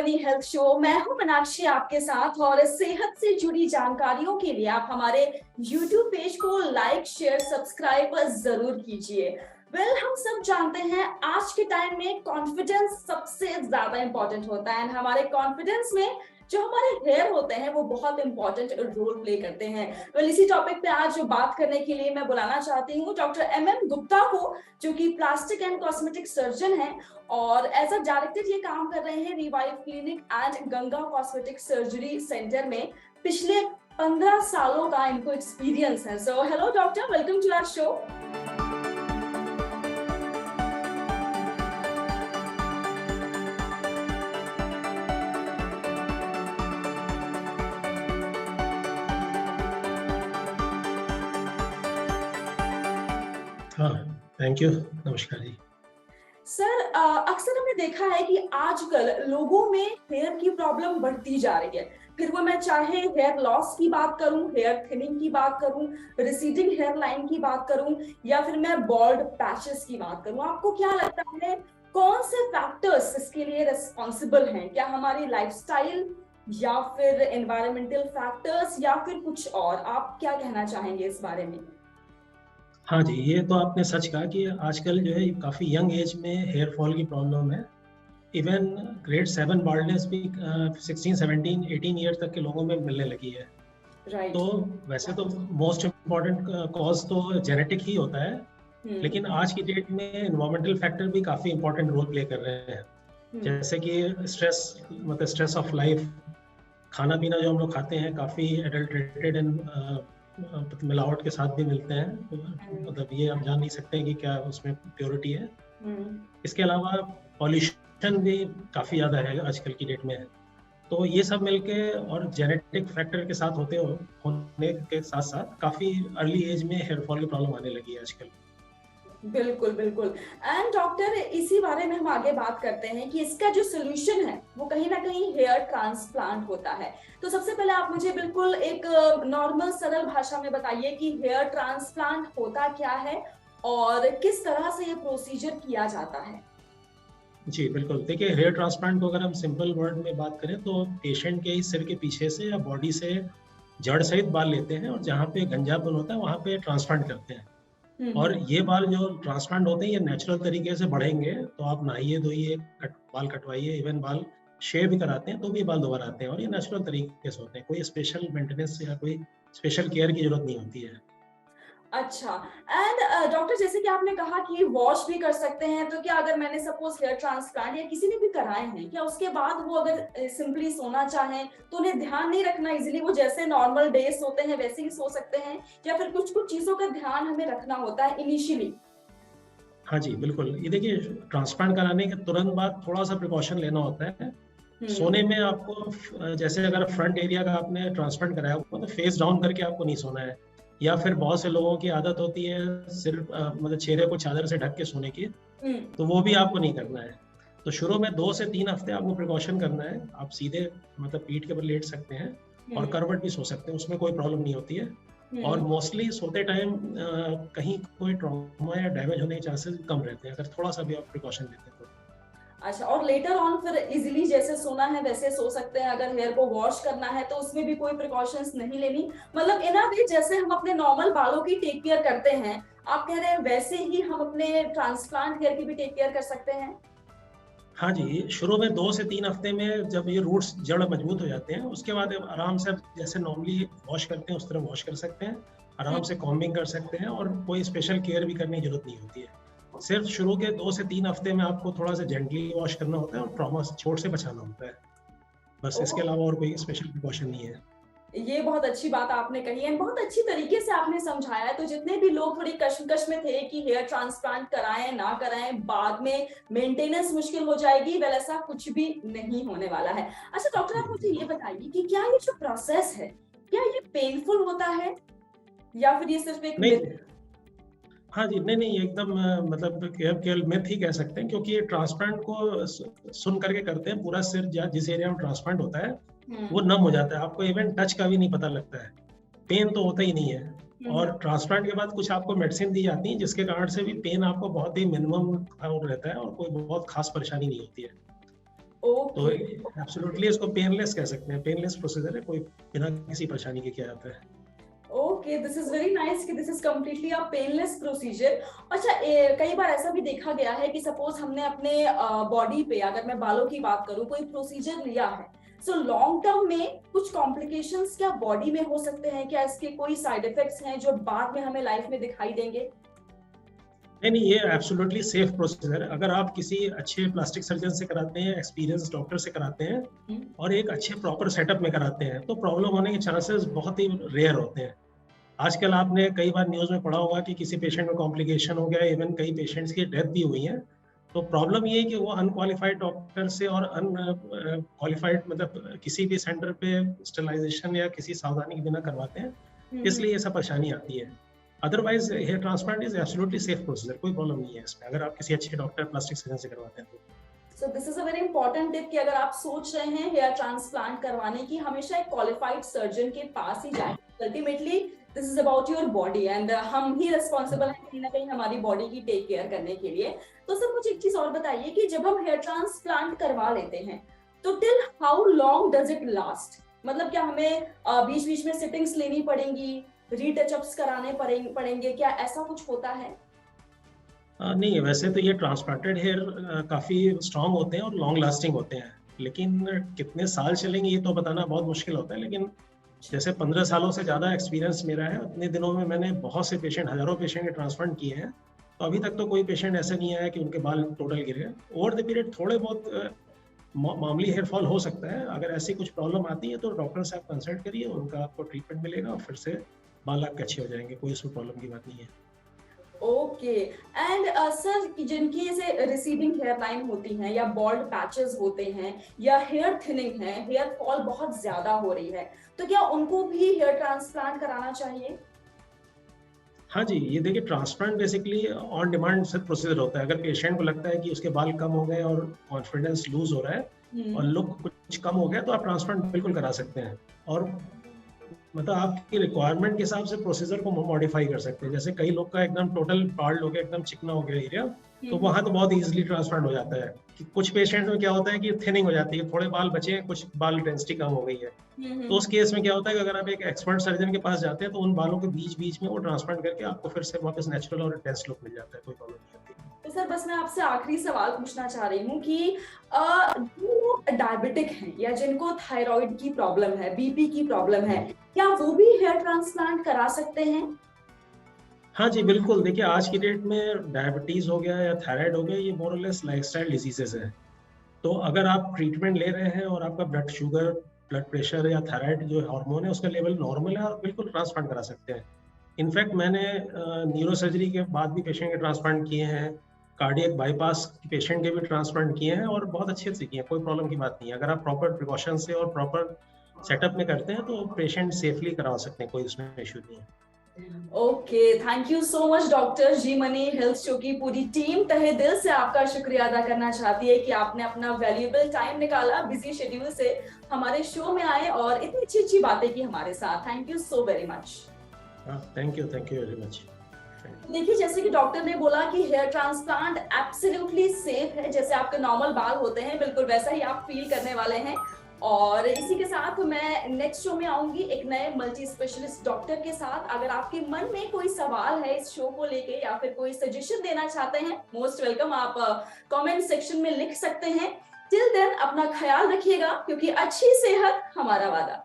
Money health show. मैं हूं मीनाक्षी आपके साथ, और सेहत से जुड़ी जानकारियों के लिए आप हमारे YouTube पेज को लाइक, शेयर, सब्सक्राइब जरूर कीजिए। हम सब जानते हैं आज के टाइम में कॉन्फिडेंस सबसे ज्यादा इंपॉर्टेंट होता है। हमारे कॉन्फिडेंस में जो हमारे हेयर होते हैं वो बहुत इंपॉर्टेंट रोल प्ले करते हैं। इसी टॉपिक पे आज बात करने के लिए मैं बुलाना चाहती हूँ डॉक्टर MM गुप्ता को, जो कि प्लास्टिक एंड कॉस्मेटिक सर्जन है और एज अ डायरेक्टर ये काम कर रहे हैं revive clinic and Ganga cosmetic surgery centre में। पिछले 15 सालों का इनको एक्सपीरियंस है। So hello doctor, welcome to our show. हाँ, थैंक यू। नमस्कार जी। सर, अक्सर हमने देखा है कि आजकल लोगों में हेयर की प्रॉब्लम बढ़ती जा रही है। फिर वो मैं चाहे हेयर लॉस की बात करूं, हेयर थिनिंग की बात करूं, रिसीडिंग हेयर लाइन की बात करूं, या फिर मैं बॉल्ड पैचेस की बात करूं, आपको क्या लगता है कौन से फैक्टर्स इसके लिए रिस्पॉन्सिबल हैं? क्या हमारी लाइफस्टाइल, या फिर एनवायरमेंटल फैक्टर्स, या फिर कुछ और? आप क्या कहना चाहेंगे इस बारे में? हाँ जी, ये तो आपने सच कहा कि आजकल जो है काफ़ी यंग एज में हेयर फॉल की प्रॉब्लम है। इवन ग्रेड 7 बाल्डनेस भी 16, 17, 18 ईयर तक के लोगों में मिलने लगी है। राइट। तो वैसे तो मोस्ट इम्पॉर्टेंट कॉज तो जेनेटिक ही होता है, लेकिन आज की डेट में एनवायरमेंटल फैक्टर भी काफ़ी इंपॉर्टेंट रोल प्ले कर रहे हैं। जैसे कि स्ट्रेस, मतलब स्ट्रेस ऑफ लाइफ, खाना पीना जो हम लोग खाते हैं काफ़ी एडल्ट्रेटेड एंड मिलावट के साथ भी मिलते हैं, तो मतलब ये हम जान नहीं सकते हैं कि क्या उसमें प्योरिटी है। इसके अलावा पॉल्यूशन भी काफ़ी ज़्यादा है आजकल की डेट में। तो ये सब मिलके और जेनेटिक फैक्टर के साथ होने के साथ साथ काफ़ी अर्ली एज में हेयर फॉल की प्रॉब्लम आने लगी है आजकल। बिल्कुल बिल्कुल। एंड डॉक्टर, इसी बारे में हम आगे बात करते हैं कि इसका जो सोल्यूशन है वो कहीं ना कहीं हेयर ट्रांसप्लांट होता है। तो सबसे पहले आप मुझे बिल्कुल एक नॉर्मल सरल भाषा में बताइए कि हेयर ट्रांसप्लांट होता क्या है और किस तरह से ये प्रोसीजर किया जाता है। जी बिल्कुल, देखिए हेयर ट्रांसप्लांट को अगर हम सिंपल वर्ड में बात करें तो पेशेंट के ही सिर के पीछे से या बॉडी से जड़ सहित बाल लेते हैं और जहाँ पे गंजापन होता है वहाँ पे ट्रांसप्लांट करते हैं। और ये बाल जो ट्रांसप्लांट होते हैं ये नेचुरल तरीके से बढ़ेंगे, तो आप नहाइए धोइए, बाल कटवाइए, इवन बाल शेव भी कराते हैं तो भी बाल दोबारा आते हैं, और ये नेचुरल तरीके से होते हैं। कोई स्पेशल मेंटेनेंस या कोई स्पेशल केयर की जरूरत नहीं होती है। अच्छा। एंड डॉक्टर, जैसे कि आपने कहा कि वॉश भी कर सकते हैं, तो क्या अगर मैंने सपोज हेयर ट्रांसप्लांट या किसी ने भी कराए हैं, क्या उसके बाद वो अगर सिंपली सोना चाहें तो उन्हें ध्यान नहीं रखना, इजीली वो जैसे नॉर्मल डेज सोते हैं वैसे ही सो सकते हैं, या फिर कुछ कुछ चीजों का ध्यान हमें रखना होता है इनिशियली? हाँ जी बिल्कुल, ये देखिए ट्रांसप्लांट कराने के तुरंत बाद थोड़ा सा प्रिकॉशन लेना होता है। सोने में आपको जैसे अगर फ्रंट एरिया का आपने ट्रांसप्लांट कराया हुआ तो फेस डाउन करके आपको नहीं सोना है, या फिर बहुत से लोगों की आदत होती है सिर्फ मतलब चेहरे को चादर से ढक के सोने की, तो वो भी आपको नहीं करना है। तो शुरू में 2 से 3 हफ्ते आपको प्रिकॉशन करना है। आप सीधे मतलब पीठ के ऊपर लेट सकते हैं और करवट भी सो सकते हैं, उसमें कोई प्रॉब्लम नहीं होती है। और मोस्टली सोते टाइम कहीं कोई ट्रॉमा या डैमेज होने के चांसेस कम रहते हैं अगर थोड़ा सा भी आप प्रिकॉशन लेते हैं तो। अच्छा, और लेटर ऑन फिर इजीली जैसे सोना है वैसे सो सकते हैं? अगर हेयर को वॉश करना है तो उसमें भी कोई प्रिकॉशंस नहीं लेनी, मतलब इन अ वे जैसे हम अपने नॉर्मल बालों की टेक केयर करते हैं, आप कह रहे हैं वैसे ही हम अपने ट्रांसप्लांट हेयर की भी टेक केयर कर सकते हैं? हाँ जी, शुरू में 2 से 3 हफ्ते में जब ये रूट्स जड़ मजबूत हो जाते हैं, उसके बाद आराम से जैसे नॉर्मली वॉश करते हैं उस तरह वॉश कर सकते हैं, आराम से कॉम्बिंग कर सकते हैं, और कोई स्पेशल केयर भी करने की जरूरत नहीं होती है। सिर्फ शुरू के 2 से 3 हफ्ते में आपको थोड़ा सा जेंटली वॉश करना होता है और ट्रॉमा चोट से बचाना होता है, बस। इसके अलावा और कोई स्पेशल प्रिकॉशन नहीं है। ये बहुत अच्छी बात आपने कही है, बहुत अच्छी तरीके से आपने समझाया है। तो जितने भी लोग थोड़ी कश्मकश में थे कि हेयर ट्रांसप्लांट कराएं ना कराएं, बाद में मेंटेनेंस मुश्किल हो जाएगी, वेल ऐसा कुछ भी नहीं होने वाला है। अच्छा डॉक्टर, आप मुझे ये बताइए कि क्या ये जो प्रोसेस है क्या ये पेनफुल होता है, या फिर ये सिर्फ एक नहीं, मिथ? हाँ जी, नहीं एकदम मतलब केवल मिथ ही कह सकते हैं, क्योंकि ये ट्रांसप्लांट को सुन करके करते हैं। पूरा सिर जिस एरिया में ट्रांसप्लांट होता है वो नम हो जाता है, आपको इवन टच का भी नहीं पता लगता है, पेन तो होता ही नहीं है। और ट्रांसप्लांट के बाद कुछ आपको मेडिसिन दी जाती है जिसके कारण से भी पेन आपको बहुत ही मिनिमम रहता है और कोई बहुत खास परेशानी नहीं होती है। तो ओके एब्सोल्युटली इसको पेनलेस कह सकते हैं, पेनलेस प्रोसीजर है, कोई बिना किसी परेशानी के किया जाता है। Okay, this is very nice कि this is completely a painless procedure. अच्छा, कई बार ऐसा भी देखा गया है कि सपोज हमने अपने बॉडी पे, अगर मैं बालों की बात करूं, कोई प्रोसीजर लिया है, सो लॉन्ग टर्म में कुछ कॉम्प्लिकेशंस क्या बॉडी में हो सकते हैं? क्या इसके कोई साइड इफेक्ट्स हैं जो बाद में हमें लाइफ में दिखाई देंगे? नहीं, ये एब्सोल्युटली सेफ प्रोसीजर है। अगर आप किसी अच्छे प्लास्टिक सर्जन से कराते हैं, एक्सपीरियंस डॉक्टर से कराते हैं और एक अच्छे प्रॉपर सेटअप में कराते हैं, तो प्रॉब्लम होने के चांसेस बहुत ही रेयर होते हैं। आजकल आपने कई बार न्यूज़ में पढ़ा होगा कि किसी पेशेंट में कॉम्प्लिकेशन हो गया, इवन कई पेशेंट्स की डेथ भी हुई है। तो प्रॉब्लम ये है कि वो अनक्वालिफाइड डॉक्टर से और क्वालिफाइड मतलब किसी भी सेंटर पे स्टरलाइजेशन या किसी सावधानी के बिना करवाते हैं, इसलिए ये सब परेशानी आती है। Otherwise hair transplant is absolutely safe procedure, कोई प्रॉब्लम नहीं है इसमें, अगर आप किसी अच्छे डॉक्टर प्लास्टिक सर्जन से करवाते हैं तो। So this is a very important tip कि अगर आप सोच रहे हैं हेयर ट्रांसप्लांट करवाने की, हमेशा एक क्वालिफाइड सर्जन के पास ही जाएं। Ultimately this is about your body and हम ही रिस्पॉन्सिबल हैं कहीं ना कहीं हमारी बॉडी की टेक केयर करने के लिए। तो सर मुझे एक चीज और बताइए कि जब हम हेयर ट्रांसप्लांट करवा लेते हैं तो till how long does it last? मतलब क्या हमें बीच बीच में सिटिंग्स लेनी पड़ेंगी, रीटचअप्स कराने पड़ेंगे, क्या ऐसा कुछ होता है? नहीं, वैसे तो ये ट्रांसप्लांटेड हेयर काफ़ी स्ट्रांग होते हैं और लॉन्ग लास्टिंग होते हैं, लेकिन कितने साल चलेंगे ये तो बताना बहुत मुश्किल होता है। लेकिन जैसे 15 सालों से ज़्यादा एक्सपीरियंस मेरा है, उतने दिनों में मैंने बहुत से पेशेंट, हज़ारों पेशेंट के ट्रांसप्लांट किए हैं, तो अभी तक तो कोई पेशेंट ऐसा नहीं आया कि उनके बाल टोटल गिरे। ओवर द पीरियड थोड़े बहुत मामूली हेयर फॉल हो सकता है। अगर ऐसी कुछ प्रॉब्लम आती है तो डॉक्टर से आप कंसल्ट करिए, उनका आपको ट्रीटमेंट मिलेगा और फिर से बाल आपके अच्छे हो जाएंगे, कोई उसमें प्रॉब्लम की बात नहीं है। ओके एंड सर, जिनकी जैसे रिसीडिंग हेयर लाइन होती हैं या बॉल्ड पैचेस होते हैं या हेयर थिनिंग है, हेयर फॉल बहुत ज्यादा हो रही है, तो क्या उनको भी हेयर ट्रांसप्लांट कराना चाहिए? हाँ जी, ये देखिए ट्रांसप्लांट बेसिकली ऑन डिमांड से प्रोसीजर होता है। अगर पेशेंट को लगता है कि उसके बाल कम हो गए और कॉन्फिडेंस लूज हो रहा है और लुक कुछ कम हो गया, तो आप ट्रांसप्लांट बिल्कुल करा सकते हैं। और मतलब आपकी रिक्वायरमेंट के हिसाब से प्रोसीजर को मॉडिफाई कर सकते हैं। जैसे कई लोग का एकदम टोटल बाल्ड हो गया, एकदम चिकना हो गया एरिया, तो वहाँ तो बहुत इजीली ट्रांसप्लांट हो जाता है। कि कुछ पेशेंट में क्या होता है कि थिनिंग हो जाती है, थोड़े बाल बचे हैं, कुछ बाल डेंसिटी कम हो गई है, तो उस केस में क्या होता है कि अगर आप एक एक्सपर्ट सर्जन के पास जाते हैं तो उन बालों के बीच बीच में वो ट्रांसप्लांट करके आपको फिर से वापस नेचुरल और डेंस लुक मिल जाता है, कोई प्रॉब्लम नहीं होती। तो सर बस मैं आपसे आखिरी सवाल पूछना चाह रही हूँ कि जो लोग डायबिटिक हैं या जिनको थायराइड की प्रॉब्लम है, बीपी की प्रॉब्लम है, क्या वो भी हेयर ट्रांसप्लांट करा सकते हैं? हाँ जी, बिल्कुल। देखिए आज की डेट में डायबिटीज हो गया या थायराइड हो गया, ये मोर और लेस लाइफस्टाइल डिजीजेस है। तो अगर आप ट्रीटमेंट ले रहे हैं और आपका ब्लड शुगर, ब्लड प्रेशर या थायराइड जो हार्मोन है उसका लेवल नॉर्मल है, आप बिल्कुल ट्रांसप्लांट करा सकते हैं। इनफैक्ट मैंने न्यूरो सर्जरी के बाद भी पेशेंट के ट्रांसप्लांट किए हैं, कार्डियक बाईपास पेशेंट के भी ट्रांसप्लांट किए हैं और बहुत अच्छे से किए हैं, कोई प्रॉब्लम की बात नहीं है। अगर आप प्रॉपर प्रिकॉशन से और प्रॉपर सेटअप में करते हैं तो पेशेंट सेफली करा सकते हैं, कोई उसमें इशू नहीं है। Okay, thank you so much doctor ji Mani. Health show की पूरी टीम तहे दिल से आपका शुक्रिया अदा करना चाहती है कि आपने अपना वैल्यूएबल टाइम निकाला, बिजी शेड्यूल से हमारे शो में आए और इतनी अच्छी अच्छी बातें की हमारे साथ। Thank you so very much. Thank you very much. देखिए, जैसे कि डॉक्टर ने बोला कि हेयर ट्रांसप्लांट एब्सोल्युटली सेफ है, जैसे आपके नॉर्मल बाल होते हैं बिल्कुल वैसा ही आप फील करने वाले हैं। और इसी के साथ मैं नेक्स्ट शो में आऊंगी एक नए मल्टी स्पेशलिस्ट डॉक्टर के साथ। अगर आपके मन में कोई सवाल है इस शो को लेके या फिर कोई सजेशन देना चाहते हैं, मोस्ट वेलकम, आप कमेंट सेक्शन में लिख सकते हैं। टिल देन अपना ख्याल रखिएगा, क्योंकि अच्छी सेहत हमारा वादा।